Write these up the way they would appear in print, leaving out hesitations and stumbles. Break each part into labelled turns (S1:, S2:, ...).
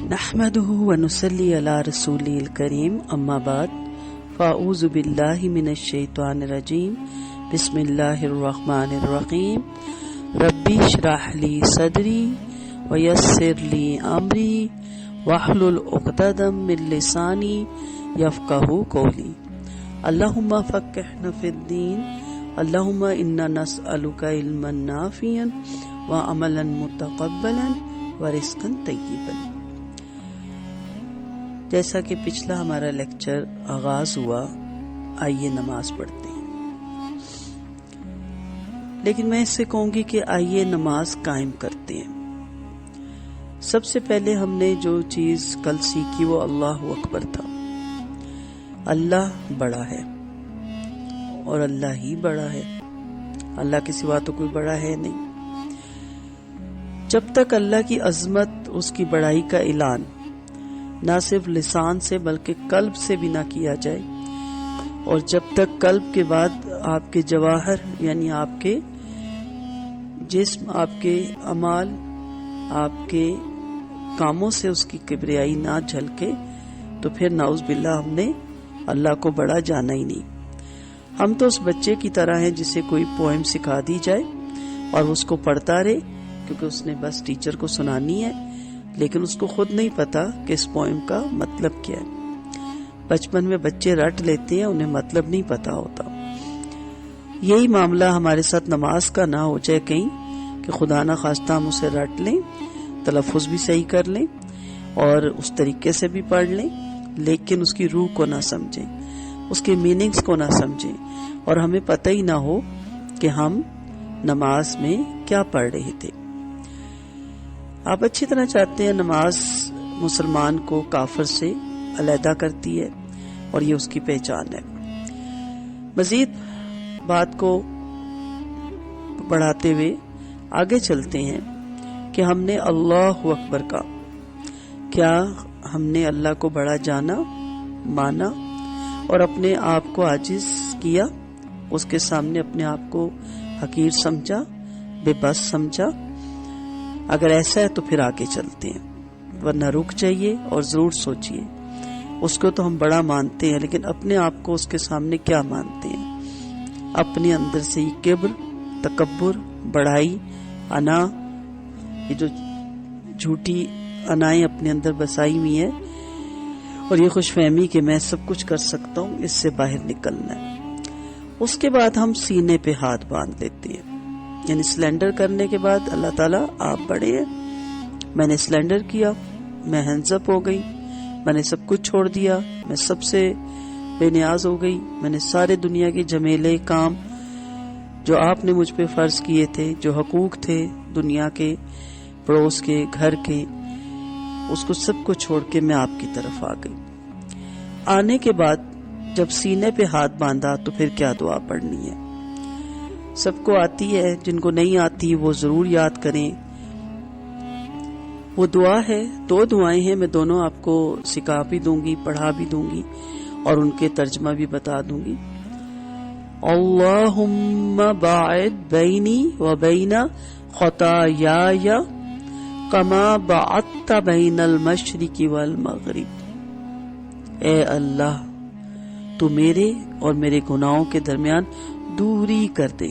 S1: نحمده ونصلي على رسوله الكريم اما بعد فاعوذ بالله من الشیطان الرجیم بسم اللہ الرحمن الرحیم ربی اشرح لی صدری ویسر لی امری واحلل عقدۃ من لسانی یفقہوا قولی اللہم فقہنا فی الدین اللہم انا نسألک علما نافعا وعملا متقبلا ورزقا طیبا۔ جیسا کہ پچھلا ہمارا لیکچر آغاز ہوا، آئیے نماز پڑھتے ہیں، لیکن میں اس سے کہوں گی کہ آئیے نماز قائم کرتے ہیں۔ سب سے پہلے ہم نے جو چیز کل سیکھی وہ اللہ اکبر تھا۔ اللہ بڑا ہے اور اللہ ہی بڑا ہے، اللہ کے سوا تو کوئی بڑا ہے نہیں۔ جب تک اللہ کی عظمت، اس کی بڑائی کا اعلان نہ صرف لسان سے بلکہ قلب سے بھی نہ کیا جائے، اور جب تک قلب کے بعد آپ کے جواہر یعنی آپ کے جسم، آپ کے اعمال، آپ کے کاموں سے اس کی کبریائی نہ جھلکے، تو پھر نعوذ باللہ ہم نے اللہ کو بڑا جانا ہی نہیں۔ ہم تو اس بچے کی طرح ہیں جسے کوئی پوئم سکھا دی جائے اور اس کو پڑھتا رہے، کیونکہ اس نے بس ٹیچر کو سنانی ہے، لیکن اس کو خود نہیں پتا کہ اس پوئم کا مطلب کیا ہے۔ بچپن میں بچے رٹ لیتے ہیں، انہیں مطلب نہیں پتا ہوتا۔ یہی معاملہ ہمارے ساتھ نماز کا نہ ہو جائے کہیں کہ خدا نہ خواستہ ہم اسے رٹ لیں، تلفظ بھی صحیح کر لیں اور اس طریقے سے بھی پڑھ لیں، لیکن اس کی روح کو نہ سمجھیں، اس کے میننگز کو نہ سمجھیں، اور ہمیں پتہ ہی نہ ہو کہ ہم نماز میں کیا پڑھ رہے تھے۔ آپ اچھی طرح چاہتے ہیں نماز مسلمان کو کافر سے علیحدہ کرتی ہے، اور یہ اس کی پہچان ہے۔ مزید بات کو بڑھاتے ہوئے آگے چلتے ہیں کہ ہم نے اللہ اکبر کا، کیا ہم نے اللہ کو بڑا جانا، مانا اور اپنے آپ کو عاجز کیا، اس کے سامنے اپنے آپ کو حقیر سمجھا، بے بس سمجھا؟ اگر ایسا ہے تو پھر آگے چلتے ہیں، ورنہ رک جائیے اور ضرور سوچئے۔ اس کو تو ہم بڑا مانتے ہیں، لیکن اپنے آپ کو اس کے سامنے کیا مانتے ہیں؟ اپنے اندر سے یہ کبر، تکبر، بڑائی، انا، یہ جو جھوٹی انائیں اپنے اندر بسائی ہوئی ہیں، اور یہ خوش فہمی کہ میں سب کچھ کر سکتا ہوں، اس سے باہر نکلنا ہے۔ اس کے بعد ہم سینے پہ ہاتھ باندھ لیتے ہیں، یعنی سلینڈر کرنے کے بعد اللہ تعالیٰ آپ بڑے ہیں، میں نے سلینڈر کیا، میں ہینڈز اپ ہو گئی، میں نے سب کچھ چھوڑ دیا، میں سب سے بے نیاز ہو گئی، میں نے سارے دنیا کے جھمیلے کام جو آپ نے مجھ پہ فرض کیے تھے، جو حقوق تھے دنیا کے، پڑوس کے، گھر کے، اس کو سب کو چھوڑ کے میں آپ کی طرف آ گئی۔ آنے کے بعد جب سینے پہ ہاتھ باندھا تو پھر کیا دعا پڑھنی ہے؟ سب کو آتی ہے، جن کو نہیں آتی وہ ضرور یاد کریں۔ وہ دعا ہے، دو دعائیں ہیں، میں دونوں آپ کو سکھا بھی دوں گی، پڑھا بھی دوں گی اور ان کے ترجمہ بھی بتا دوں گی۔ اللہم باعد بینی و بین خطایای کما باعدت بین المشرق والمغرب۔ اے اللہ، تو میرے اور میرے گناہوں کے درمیان دوری کر دے،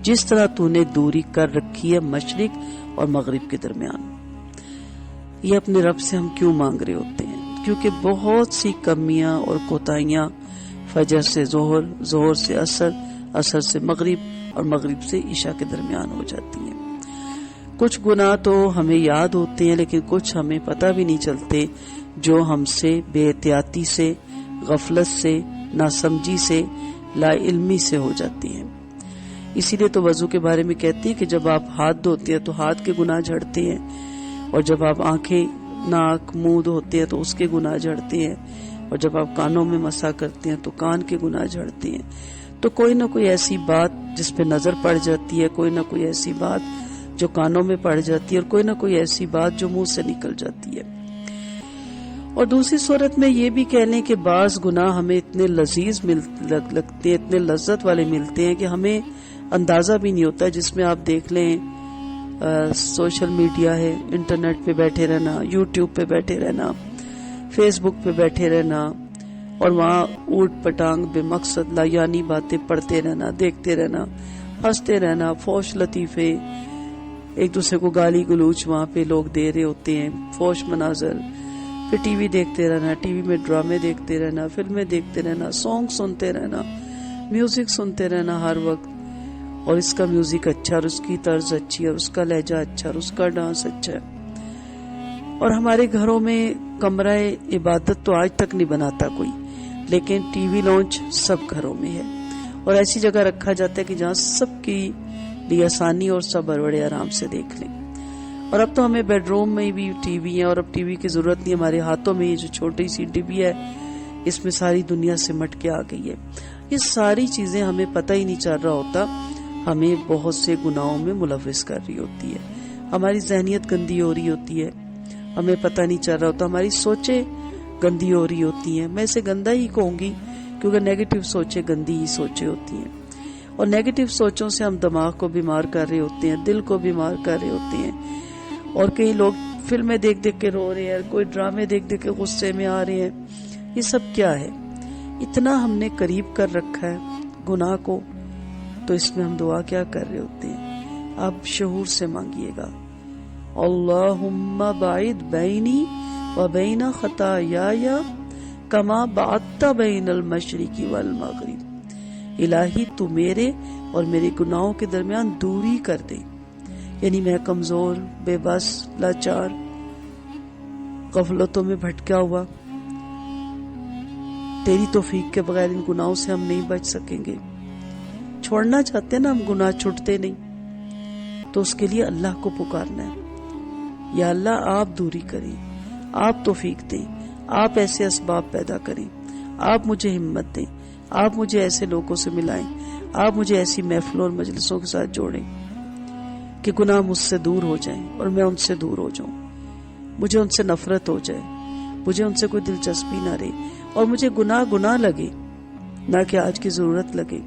S1: جس طرح تو نے دوری کر رکھی ہے مشرق اور مغرب کے درمیان۔ یہ اپنے رب سے ہم کیوں مانگ رہے ہوتے ہیں؟ کیونکہ بہت سی کمیاں اور کوتاہیاں فجر سے ظہر، ظہر سے عصر، عصر سے مغرب اور مغرب سے عشاء کے درمیان ہو جاتی ہیں۔ کچھ گناہ تو ہمیں یاد ہوتے ہیں، لیکن کچھ ہمیں پتہ بھی نہیں چلتے، جو ہم سے بے احتیاطی سے، غفلت سے، ناسمجھی سے، لا علمی سے ہو جاتی ہیں۔ اسی لیے تو وضو کے بارے میں کہتے ہیں کہ جب آپ ہاتھ دھوتے ہیں تو ہاتھ کے گناہ جھڑتے ہیں، اور جب آپ آنکھیں، ناک، منہ دھوتے ہیں تو اس کے گناہ جھڑتے ہیں، اور جب آپ کانوں میں مسح کرتے ہیں تو کان کے گناہ جھڑتے ہیں۔ تو کوئی نہ کوئی ایسی بات جس پہ نظر پڑ جاتی ہے، کوئی نہ کوئی ایسی بات جو کانوں میں پڑ جاتی ہے، اور کوئی نہ کوئی ایسی بات جو منہ سے نکل جاتی ہے۔ اور دوسری صورت میں یہ بھی کہہ لیں کہ بعض گناہ ہمیں اتنے لذیذ لگتے ہیں، اتنے لذت والے ملتے ہیں کہ ہمیں اندازہ بھی نہیں ہوتا، جس میں آپ دیکھ لیں سوشل میڈیا ہے، انٹرنیٹ پہ بیٹھے رہنا، یوٹیوب پہ بیٹھے رہنا، فیس بک پہ بیٹھے رہنا اور وہاں اوٹ پٹانگ بے مقصد لایانی باتیں پڑھتے رہنا، دیکھتے رہنا، ہنستے رہنا، فوش لطیفے، ایک دوسرے کو گالی گلوچ وہاں پہ لوگ دے رہے ہوتے ہیں، فوش مناظر، پھر ٹی وی دیکھتے رہنا، ٹی وی میں ڈرامے دیکھتے رہنا، فلمیں دیکھتے رہنا، سانگ سنتے رہنا، میوزک سنتے رہنا ہر وقت، اور اس کا میوزک اچھا اور اس کی طرز اچھی اور اس کا لہجہ اچھا اور اس کا ڈانس اچھا ہے۔ اور ہمارے گھروں میں کمرہ عبادت تو آج تک نہیں بناتا کوئی، لیکن ٹی وی لانچ سب گھروں میں ہے اور ایسی جگہ رکھا جاتا ہے کہ جہاں سب کی لیے آسانی اور سب بڑے آرام سے دیکھ لیں۔ اور اب تو ہمیں بیڈ روم میں بھی ٹی وی ہے اور اب ٹی وی کی ضرورت نہیں، ہمارے ہاتھوں میں یہ جو چھوٹی سی ڈبی ہے اس میں ساری دنیا سمٹ کے آ گئی ہے۔ یہ ساری چیزیں ہمیں پتہ ہی نہیں چل رہا ہوتا، ہمیں بہت سے گناہوں میں ملوث کر رہی ہوتی ہے، ہماری ذہنیت گندی ہو رہی ہوتی ہے، ہمیں پتہ نہیں چل رہا ہوتا، ہماری سوچیں گندی ہو رہی ہوتی ہیں۔ میں اسے گندا ہی کہوں گی کیونکہ نیگیٹو سوچیں گندی ہی سوچیں ہوتی ہیں، اور نیگیٹو سوچوں سے ہم دماغ کو بیمار کر رہے ہوتے ہیں، دل کو بیمار کر رہے ہوتے ہیں، اور کئی لوگ فلمیں دیکھ دیکھ کے رو رہے ہیں، کوئی ڈرامے دیکھ دیکھ کے غصے میں آ رہے ہیں۔ یہ سب کیا ہے؟ اتنا ہم نے قریب کر رکھا ہے گناہ کو، تو اس میں ہم دعا کیا کر رہے ہوتے ہیں؟ اب شعور سے مانگیے گا، اللہم باعد بینی و بین خطایای کما بعدت بین المشرق والمغرب۔ الہی تو میرے اور میرے گناہوں کے درمیان دوری کر دے، یعنی میں کمزور، بے بس، لاچار، غفلتوں میں بھٹکا ہوا، تیری توفیق کے بغیر ان گناہوں سے ہم نہیں بچ سکیں گے۔ چھوڑنا چاہتے ہیں نا ہم، گناہ چھوٹتے نہیں، تو اس کے لیے اللہ کو پکارنا ہے، یا اللہ آپ دوری کریں، آپ توفیق دیں، آپ ایسے اسباب پیدا کریں، آپ مجھے ہمت دیں، آپ مجھے ایسے لوگوں سے ملائیں، آپ مجھے ایسی محفلوں اور مجلسوں کے ساتھ جوڑیں کہ گناہ مجھ سے دور ہو جائیں اور میں ان سے دور ہو جاؤں، مجھے ان سے نفرت ہو جائے، مجھے ان سے کوئی دلچسپی نہ رہے اور مجھے گناہ لگے، نہ کہ آج کی ضرورت لگے۔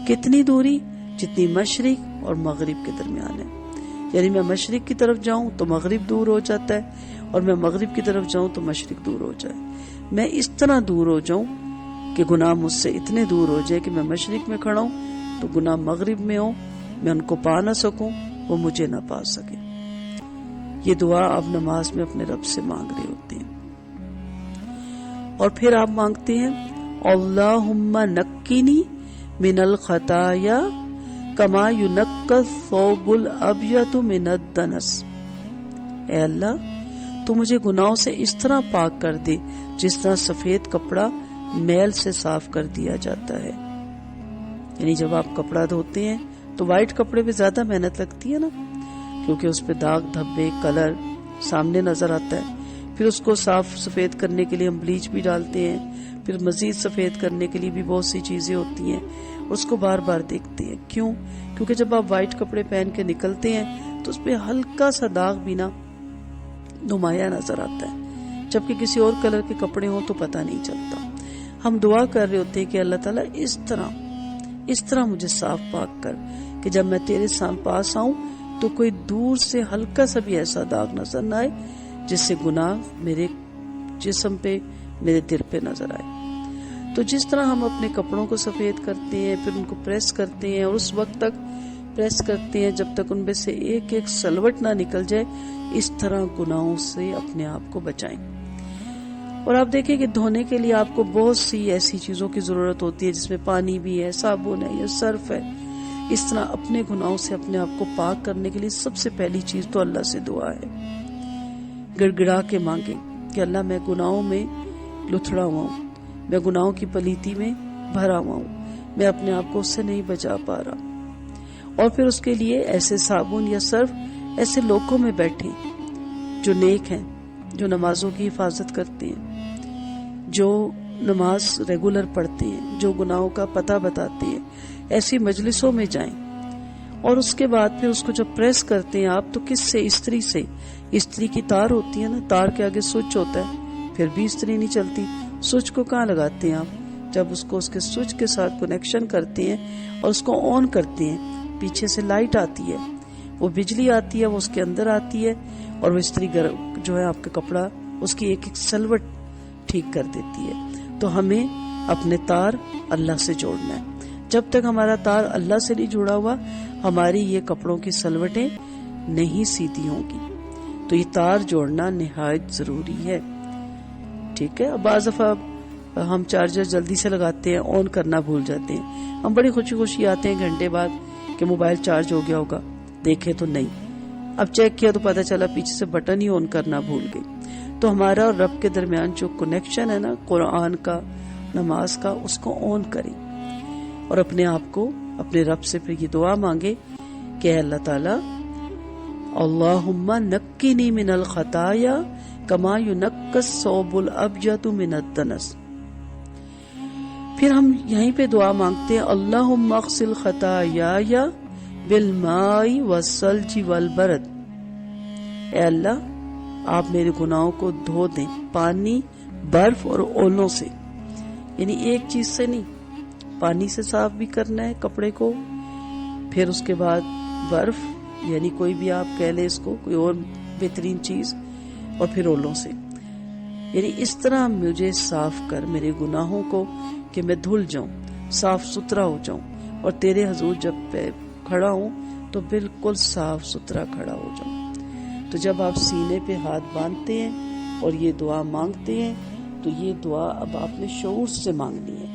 S1: کتنی دوری؟ جتنی مشرق اور مغرب کے درمیان ہے، یعنی میں مشرق کی طرف جاؤں تو مغرب دور ہو جاتا ہے اور میں مغرب کی طرف جاؤں تو مشرق دور ہو جائے۔ میں اس طرح دور ہو جاؤں کہ گناہ مجھ سے اتنے دور ہو جائے کہ میں مشرق میں کھڑا ہوں تو گناہ مغرب میں ہوں، میں ان کو پا نہ سکوں، وہ مجھے نہ پا سکے۔ یہ دعا آپ نماز میں اپنے رب سے مانگ رہے ہوتے ہیں، اور پھر آپ مانگتے ہیں اللہم نقینی من الخطایا کما ینقی الثوب الابیض من الدنس۔ اے اللہ تو مجھے گناہوں سے اس طرح پاک کر دے جس طرح سفید کپڑا میل سے صاف کر دیا جاتا ہے۔ یعنی جب آپ کپڑا دھوتے ہیں تو وائٹ کپڑے پہ زیادہ محنت لگتی ہے نا، کیونکہ اس پہ داغ دھبے کلر سامنے نظر آتا ہے، پھر اس کو صاف سفید کرنے کے لیے ہم بلیچ بھی ڈالتے ہیں، پھر مزید سفید کرنے کے لیے بھی بہت سی چیزیں ہوتی ہیں، اس کو بار بار دیکھتے ہیں۔ کیوں؟ کیونکہ جب آپ وائٹ کپڑے پہن کے نکلتے ہیں تو اس پہ ہلکا سا داغ بھی نا نمایاں نظر آتا ہے، جبکہ کسی اور کلر کے کپڑے ہوں تو پتہ نہیں چلتا۔ ہم دعا کر رہے ہوتے ہیں کہ اللہ تعالیٰ اس طرح مجھے صاف پاک کر کہ جب میں تیرے پاس آؤں تو کوئی دور سے ہلکا سا بھی ایسا داغ نظر نہ آئے جس سے گناہ میرے جسم پہ، میرے دل پہ نظر آئے۔ تو جس طرح ہم اپنے کپڑوں کو سفید کرتے ہیں، پھر ان کو پریس کرتے ہیں اور اس وقت تک پریس کرتے ہیں جب تک ان میں سے ایک ایک سلوٹ نہ نکل جائے، اس طرح گناہوں سے اپنے آپ کو بچائیں۔ اور آپ دیکھیں کہ دھونے کے لیے آپ کو بہت سی ایسی چیزوں کی ضرورت ہوتی ہے جس میں پانی بھی ہے، صابن ہے یا صرف ہے۔ اس طرح اپنے گناہوں سے اپنے آپ کو پاک کرنے کے لیے سب سے پہلی چیز تو اللہ سے دعا ہے، گڑ گڑا کے مانگیں کہ اللہ میں گناہوں میں لتھڑا ہوا ہوں، میں گناہوں کی پلیتی میں بھرا ہوا ہوں، میں اپنے آپ کو اس سے نہیں بچا پا رہا۔ اور پھر اس کے لیے ایسے صابن یا صرف ایسے لوگوں میں بیٹھیں جو نیک ہیں، جو نمازوں کی حفاظت کرتے ہیں، جو نماز ریگولر پڑھتے ہیں، جو گناہوں کا پتہ بتاتے ہیں، ایسی مجلسوں میں جائیں۔ اور اس کے بعد پھر اس کو جب پریس کرتے ہیں آپ تو کس سے؟ استری کی تار ہوتی ہے نا، تار کے آگے سوئچ ہوتا ہے، پھر بھی استری نہیں چلتی، سوئچ کو کہاں لگاتے ہیں آپ؟ جب اس کو اس کے سوئچ کے ساتھ کنیکشن کرتے ہیں اور اس کو آن کرتے ہیں، پیچھے سے لائٹ آتی ہے، وہ بجلی آتی ہے، وہ اس کے اندر آتی ہے اور وہ استری جو ہے آپ کا کپڑا اس کی ایک ایک سلوٹ ٹھیک کر دیتی ہے. تو ہمیں اپنے تار اللہ سے جوڑنا ہے. جب تک ہمارا تار اللہ سے نہیں جڑا ہوا ہماری یہ کپڑوں کی سلوٹیں نہیں سیدھی ہوں گی. تو یہ تار جوڑنا نہایت ضروری ہے. ٹھیک ہے. بعض دفعہ ہم چارجر جلدی سے لگاتے ہیں، آن کرنا بھول جاتے ہیں. ہم بڑی خوشی آتے ہیں گھنٹے بعد کہ موبائل چارج ہو گیا ہوگا، دیکھے تو نہیں. اب چیک کیا تو پتہ چلا پیچھے سے بٹن ہی آن کرنا بھول گئی. تو ہمارا اور رب کے درمیان جو کنیکشن ہے نا قرآن کا، نماز کا، اس کو آن کریں اور اپنے آپ کو اپنے رب سے پھر یہ دعا مانگے کہ اے اللہ تعالی اللہم نقنی من الخطایا کما ینقی الثوب الابیض من الدنس. پھر ہم یہیں پہ دعا مانگتے ہیں اللہم اغسل خطایای بالماء والثلج والبرد. اے اللہ آپ میرے گناہوں کو دھو دیں پانی، برف اور اولوں سے. یعنی ایک چیز سے نہیں، پانی سے صاف بھی کرنا ہے کپڑے کو، پھر اس کے بعد برف یعنی کوئی بھی آپ کہہ لیں اس کو کوئی اور بہترین چیز، اور پھر اولوں سے. یعنی اس طرح مجھے صاف کر میرے گناہوں کو کہ میں دھل جاؤں، صاف ستھرا ہو جاؤں اور تیرے حضور جب کھڑا ہوں تو بالکل صاف ستھرا کھڑا ہو جاؤں. تو جب آپ سینے پہ ہاتھ باندھتے ہیں اور یہ دعا مانگتے ہیں تو یہ دعا اب آپ نے شعور سے مانگنی ہے.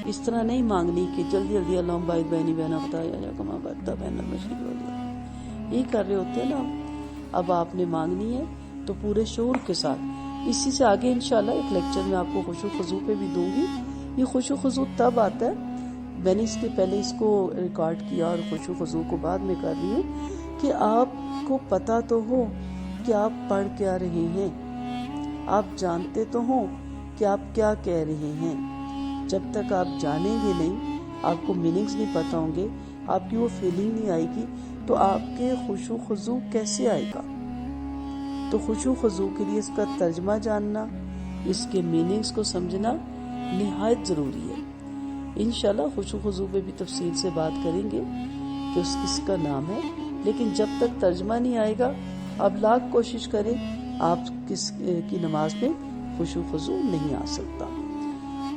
S1: اس طرح نہیں مانگنی کہ جلدی جلدی اللہم باعث بینی بین خطایا کما بعدت بین المشرق والمغرب یہی کر رہے ہوتے ہیں نا. اب آپ نے مانگنی ہے تو پورے شعور کے ساتھ. اسی سے آگے انشاءاللہ ایک لیکچر میں آپ کو خشوع خضوع پہ بھی دوں گی. یہ خشوع خضوع تب آتا ہے، میں نے اس کے پہلے اس کو ریکارڈ کیا اور خشوع خضوع کو بعد میں کر رہی ہوں کہ آپ کو پتا تو ہو کہ آپ پڑھ کیا رہے ہیں، آپ جانتے تو ہوں کہ آپ کیا کہہ رہے ہیں. جب تک آپ جانیں گے نہیں، آپ کو میننگز نہیں پتا ہوں گے، آپ کی وہ فیلنگ نہیں آئے گی تو آپ کے خشوع خضوع کیسے آئے گا. تو خشوع خضوع کے لیے اس کا ترجمہ جاننا، اس کے میننگز کو سمجھنا نہایت ضروری ہے. انشاءاللہ خشوع خضوع پہ بھی تفصیل سے بات کریں گے کہ اس کس کا نام ہے. لیکن جب تک ترجمہ نہیں آئے گا آپ لاکھ کوشش کریں آپ کس کی نماز میں خشوع خضوع نہیں آ سکتا.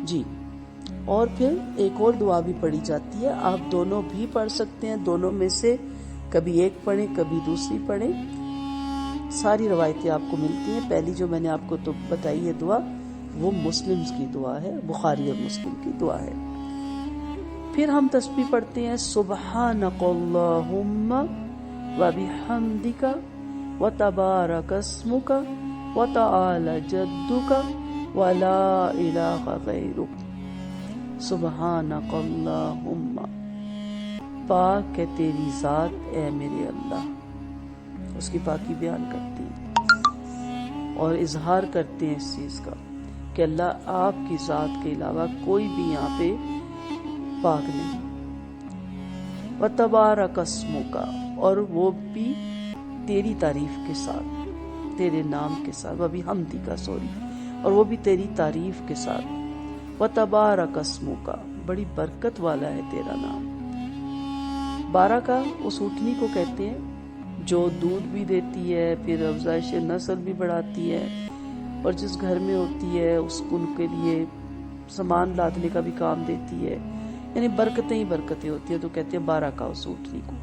S1: جی. اور پھر ایک اور دعا بھی پڑھی جاتی ہے، آپ دونوں بھی پڑھ سکتے ہیں، دونوں میں سے کبھی ایک پڑھیں کبھی دوسری پڑھیں. ساری روایتیں آپ کو ملتی ہیں. پہلی جو میں نے آپ کو تو بتائی ہے دعا وہ مسلم کی دعا ہے، بخاری اور مسلم کی دعا ہے. پھر ہم تسبیح پڑھتے ہیں سبحانک اللہم وبحمدک وتبارک اسمک وتعالی جدک ولا الہ غیرک. سبحانک اللہم، پاک ہے تیری ذات اے میرے اللہ. اس کی پاکی بیان کرتے ہیں اور اظہار کرتے ہیں اس چیز کا کہ اللہ آپ کی ذات کے علاوہ کوئی بھی یہاں پہ پاک نہیں. وتبارک اسمک، اور وہ بھی تیری تعریف کے ساتھ، تیرے نام کے ساتھ، وہ بھی حمدی کا اور وہ بھی تیری تعریف کے ساتھ. وتبارک اسمک، بڑی برکت والا ہے تیرا نام. بارکہ اس اونٹنی کو کہتے ہیں جو دودھ بھی دیتی ہے، پھر افزائش نسل بھی بڑھاتی ہے، اور جس گھر میں ہوتی ہے اس کو ان کے لیے سامان لادنے کا بھی کام دیتی ہے. یعنی برکتیں ہی برکتیں ہوتی ہیں. تو کہتے ہیں بارکہ اس اونٹنی کو.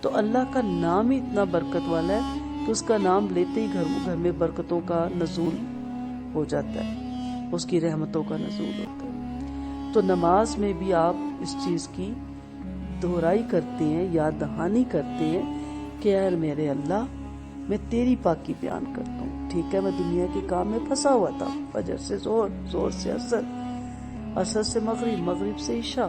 S1: تو اللہ کا نام ہی اتنا برکت والا ہے کہ اس کا نام لیتے ہی گھر میں برکتوں کا نزول ہو جاتا ہے، اس کی رحمتوں کا نزول ہوتا ہے. تو نماز میں بھی آپ اس چیز کی دہرائی کرتے ہیں، یاد دہانی کرتے ہیں کہ اے میرے اللہ میں تیری پاکی بیان کرتا ہوں. ٹھیک ہے میں دنیا کے کام میں پھنسا ہوا تھا، فجر سے زور، زور سے عصر، عصر سے مغرب، مغرب سے عشاء،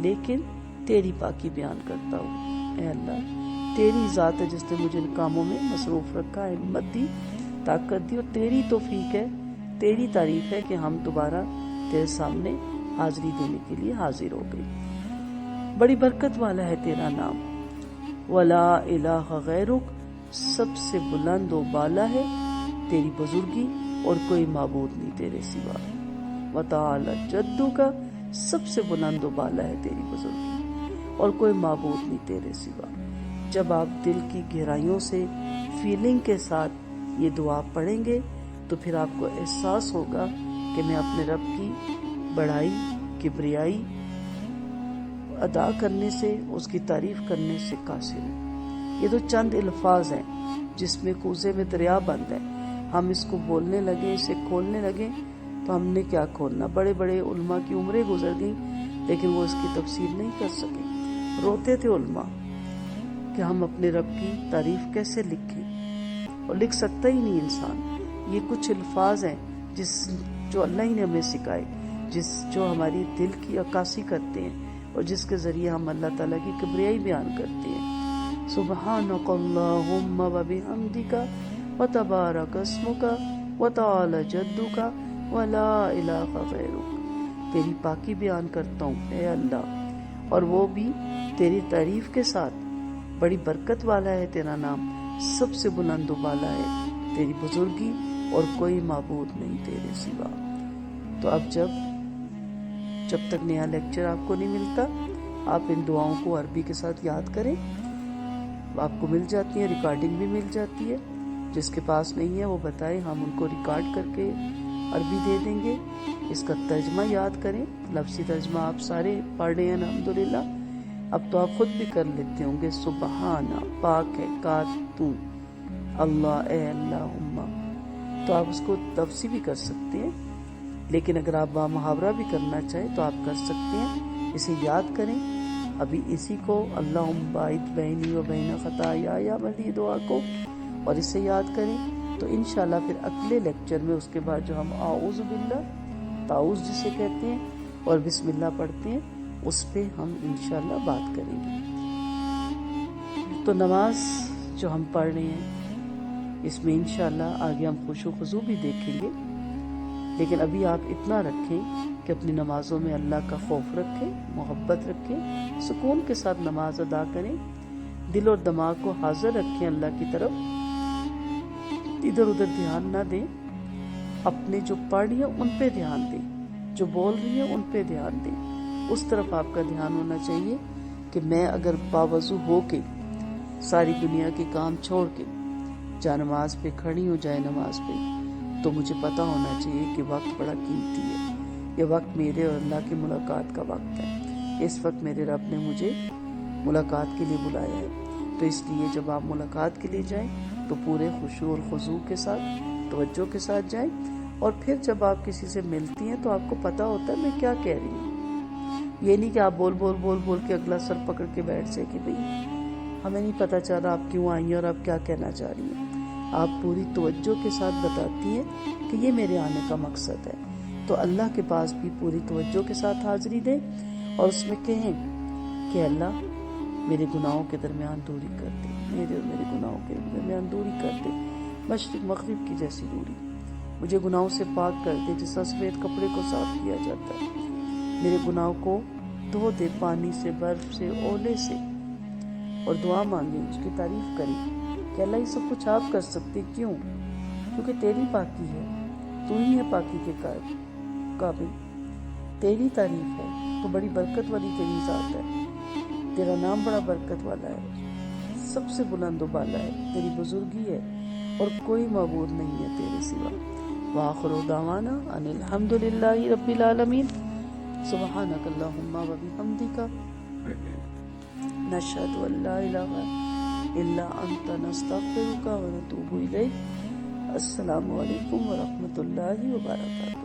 S1: لیکن تیری پاکی بیان کرتا ہوں. اے اللہ تیری ذات ہے جس نے مجھے ان کاموں میں مصروف رکھا، ہمت دی، طاقت دی، اور تیری توفیق ہے، تیری تعریف ہے کہ ہم دوبارہ تیرے سامنے حاضری دینے کے لیے حاضر ہو گئے. بڑی برکت والا ہے تیرا نام. ولا الہ غیرک، سب سے بلند و بالا ہے تیری بزرگی اور کوئی معبود نہیں تیرے سوا. وتعالی جدک، سب سے بلند و بالا ہے تیری بزرگی اور کوئی معبود نہیں تیرے سوا. جب آپ دل کی گہرائیوں سے فیلنگ کے ساتھ یہ دعا پڑھیں گے تو پھر آپ کو احساس ہوگا کہ میں اپنے رب کی بڑائی، کبریائی ادا کرنے سے، اس کی تعریف کرنے سے قاصر ہوں۔ یہ تو چند الفاظ ہیں جس میں کوزے میں دریا بند ہے، ہم اس کو بولنے لگے، اسے کھولنے لگے تو ہم نے کیا کھولنا۔ بڑے بڑے علماء کی عمریں گزر گئیں لیکن وہ اس کی تفسیر نہیں کر سکے۔ روتے تھے علماء کہ ہم اپنے رب کی تعریف کیسے لکھیں، اور لکھ سکتا ہی نہیں انسان۔ یہ کچھ الفاظ ہیں جو اللہ ہی نے ہمیں سکھائے، جو ہماری دل کی عکاسی کرتے ہیں اور جس کے ذریعے ہم اللہ تعالیٰ کی کبریائی بیان کرتے ہیں۔ سبحانک اللہم وبحمدک وتبارک اسمک وتعالی جدک ولا الہ غیرک۔ تیری پاکی بیان کرتا ہوں اے اللہ، اور وہ بھی تیری تعریف کے ساتھ۔ بڑی برکت والا ہے تیرا نام، سب سے بلند و بالا ہے تیری بزرگی، اور کوئی معبود نہیں تیرے سوا۔ تو اب جب تک نیا لیکچر آپ کو نہیں ملتا، آپ ان دعاؤں کو عربی کے ساتھ یاد کریں، آپ کو مل جاتی ہیں، ریکارڈنگ بھی مل جاتی ہے۔ جس کے پاس نہیں ہے وہ بتائے، ہم ان کو ریکارڈ کر کے عربی دے دیں گے۔ اس کا ترجمہ یاد کریں، لفظی ترجمہ آپ سارے پڑھ رہے ہیں الحمدللہ۔ اب تو آپ خود بھی کر لیتے ہوں گے، سبحانہ پاک ہے، کا تو، اللہ اے اللہم، تو آپ اس کو تفسیر بھی کر سکتے ہیں۔ لیکن اگر آپ محاورہ بھی کرنا چاہیں تو آپ کر سکتے ہیں، اسے یاد کریں۔ ابھی اسی کو اللہم باعث بینی و بین خطایا والی دعا کو اور اسے یاد کریں، تو انشاءاللہ پھر اگلے لیکچر میں اس کے بعد جو ہم اعوذ باللہ، تعوذ جسے کہتے ہیں، اور بسم اللہ پڑھتے ہیں، اس پہ ہم انشاءاللہ بات کریں گے۔ تو نماز جو ہم پڑھ رہے ہیں اس میں انشاءاللہ آگے ہم خشوع و خضوع بھی دیکھیں گے، لیکن ابھی آپ اتنا رکھیں کہ اپنی نمازوں میں اللہ کا خوف رکھیں، محبت رکھیں، سکون کے ساتھ نماز ادا کریں، دل اور دماغ کو حاضر رکھیں اللہ کی طرف، ادھر ادھر دھیان نہ دیں، اپنے جو پڑھ رہی ہیں ان پہ دھیان دیں، جو بول رہی ہیں ان پہ دھیان دیں۔ اس طرف آپ کا دھیان ہونا چاہیے کہ میں اگر باوضو ہو کے ساری دنیا کے کام چھوڑ کے جا نماز پہ کھڑی ہوں، جائے نماز پہ، تو مجھے پتا ہونا چاہیے کہ وقت بڑا قیمتی ہے، یہ وقت میرے اور اللہ کی ملاقات کا وقت ہے۔ اس وقت میرے رب نے مجھے ملاقات کے لیے بلایا ہے، تو اس لیے جب آپ ملاقات کے لیے جائیں تو پورے خشوع اور خضوع کے ساتھ، توجہ کے ساتھ جائیں، اور پھر جب آپ کسی سے ملتی ہیں تو آپ کو پتا ہوتا ہے میں کیا کہہ رہی ہوں۔ یہ نہیں کہ آپ بول بول بول بول کے اگلا سر پکڑ کے بیٹھ جائے کہ بھئی ہمیں نہیں پتا چل رہا آپ کیوں آئی ہیں اور آپ کیا کہنا چاہ رہی ہیں۔ آپ پوری توجہ کے ساتھ بتاتی ہیں کہ یہ میرے آنے کا مقصد ہے، تو اللہ کے پاس بھی پوری توجہ کے ساتھ حاضری دیں اور اس میں کہیں کہ اللہ میرے گناہوں کے درمیان دوری کر دے، میرے اور میرے گناہوں کے درمیان دوری کر دے، مشرق مغرب کی جیسی دوری، مجھے گناہوں سے پاک کر دے جس طرح سفید کپڑے کو صاف کیا جاتا ہے، میرے گناہوں کو دھو دے پانی سے، برف سے، اولے سے، اور دعا مانگیں، اس کی تعریف کریں کہ اللہ یہ سب کچھ آپ کر سکتے، کیوں؟ کیونکہ تیری پاکی ہے، تو ہی ہے پاکی کے قابل، تیری تعریف ہے، تو بڑی برکت والی تیری ذات ہے، تیرا نام بڑا برکت والا ہے، سب سے بلند و بالا ہے، تیری بزرگی ہے اور کوئی معبود نہیں ہے تیرے سوا۔ وآخر دعوانا ان الحمدللہ رب العالمین۔ سبحانک اللہم وبحمدک نشہد ان لا الہ الا انت نستغفرک ونتوب الیک۔ السلام علیکم ورحمۃ اللہ وبرکاتہ۔